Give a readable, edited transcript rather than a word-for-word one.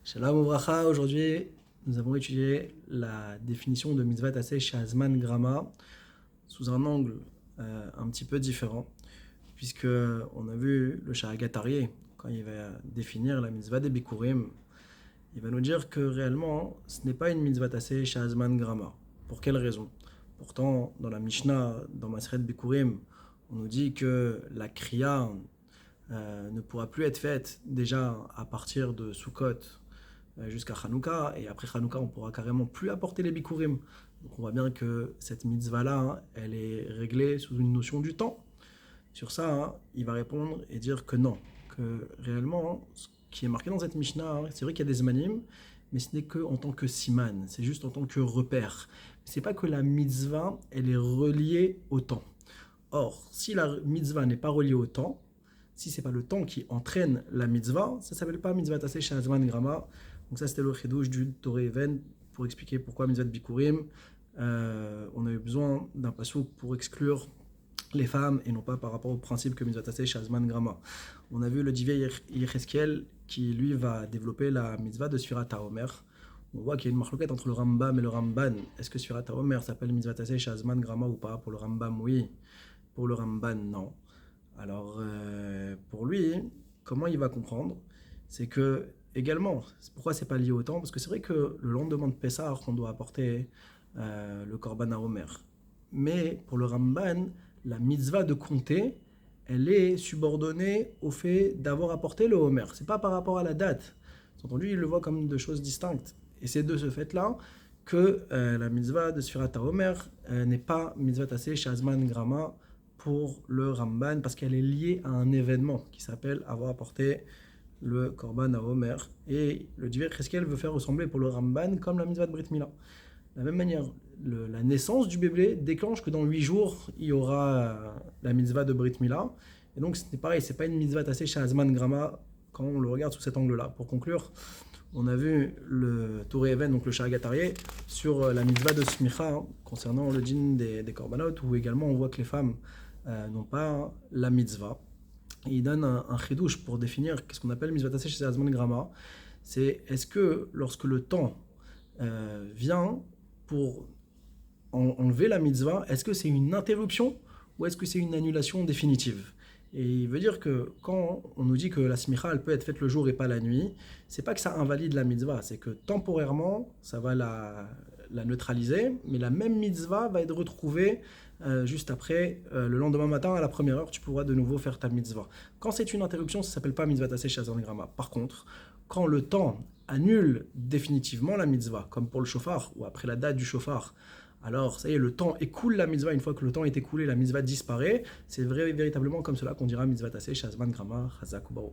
Shalom Uvracha, aujourd'hui nous avons étudié la définition de mitzvah taseh shazman grama sous un angle un petit peu différent, puisque on a vu le Sharagatari, quand il va définir la mitzvah des Bikurim, il va nous dire que réellement ce n'est pas une mitzvah taseh shazman grama. Pour quelle raison? Pourtant, dans la Mishnah, dans Maseret Bikurim, on nous dit que la kriya ne pourra plus être faite déjà à partir de Sukkot jusqu'à Hanouka, et après Hanouka on pourra carrément plus apporter les bikurim. Donc on voit bien que cette mitzvah-là, elle est réglée sous une notion du temps. Sur ça, il va répondre et dire que non, que réellement, ce qui est marqué dans cette Mishnah, c'est vrai qu'il y a des zmanim, mais ce n'est que en tant que siman, c'est juste en tant que repère. C'est pas que la mitzvah, elle est reliée au temps. Or, si la mitzvah n'est pas reliée au temps, si c'est pas le temps qui entraîne la mitzvah, ça s'appelle pas mitzvah taseh shazman grama. Donc ça c'était le chidouche du Torah Even pour expliquer pourquoi mitzvah de bikurim. On a eu besoin d'un passouk pour exclure les femmes et non pas par rapport au principe que mitzvah taseh shazman grama. On a vu le divrei Yecheskel qui lui va développer la mitzvah de Sfirat HaOmer. On voit qu'il y a une marloquette entre le Rambam et le Ramban. Est-ce que Sfirat HaOmer s'appelle mitzvah taseh shazman grama ou pas? Pour le Rambam, oui. Pour le Ramban, non. Alors, pour lui, comment il va comprendre? C'est que, également, pourquoi c'est pas lié au temps? Parce que c'est vrai que le lendemain de Pessah, on doit apporter le Korban à Omer. Mais pour le Ramban, la mitzvah de compter, elle est subordonnée au fait d'avoir apporté le Homer. C'est pas par rapport à la date. Entendu, il le voit comme deux choses distinctes. Et c'est de ce fait-là que la mitzvah de Sfirat HaOmer n'est pas mitzvah taseh shazman grama pour le Ramban, parce qu'elle est liée à un événement qui s'appelle avoir apporté le Korban à Homer. Et le divrei Yecheskel veut faire ressembler pour le Ramban comme la mitzvah de Brit Mila. De la même manière, la naissance du bébé déclenche que dans 8 jours, il y aura la mitzvah de Brit Mila. Et donc c'est pareil, c'est pas une mitzvah taseh shazman grama quand on le regarde sous cet angle-là. Pour conclure, on a vu le Torah Even, donc le Sharagatari, sur la mitzvah de Smicha, concernant le djinn des korbanot, où également on voit que les femmes n'ont pas la mitzvah. Et il donne un chidouche pour définir qu'est-ce qu'on appelle mitzvah taseh shazman grama. C'est est-ce que lorsque le temps vient pour enlever la mitzvah, est-ce que c'est une interruption ou est-ce que c'est une annulation définitive? Et il veut dire que quand on nous dit que la smicha elle peut être faite le jour et pas la nuit, c'est pas que ça invalide la mitzvah, c'est que temporairement ça va la neutraliser, mais la même mitzvah va être retrouvée juste après, le lendemain matin à la première heure, tu pourras de nouveau faire ta mitzvah. Quand c'est une interruption, ça s'appelle pas mitzvah taseh shazman grama. Par contre, quand le temps annule définitivement la mitzvah, comme pour le shofar ou après la date du shofar, alors ça y est, le temps écoule la mitzvah. Une fois que le temps est écoulé, la mitzvah disparaît. C'est véritablement comme cela qu'on dira mitzvah taseh shazman grama chazak ou baruch.